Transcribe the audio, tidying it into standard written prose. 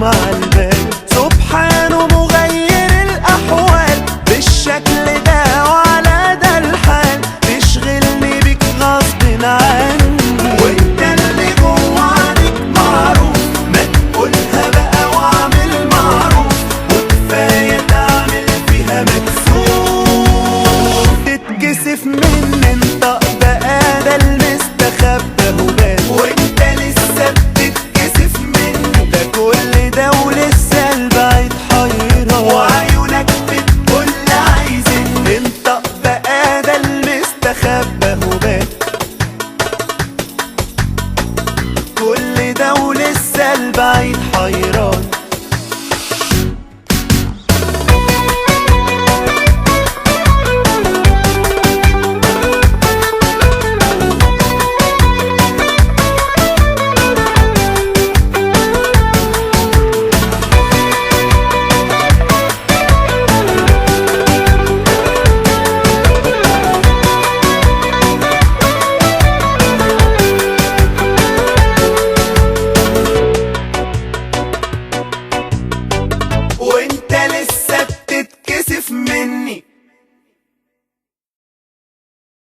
مع البال، سبحانه مغير الأحوال بالشكل ده وعلى ده الحال، تشغلني بيك غصب عني، وانت اللي جوه عليك معروف، ما تقولها بقى واعمل معروف، وكفاية تعمل فيها مكسوف، تتكسف مني انطق بقى ده المستخبى هبال، وانت لسه بتتكسف مني، ده كل ده ولسه البعيد حيران، وعيونك بتقول عايزين انطق بقى ده المستخبى هبال، كل ده ولسه البعيد حيران.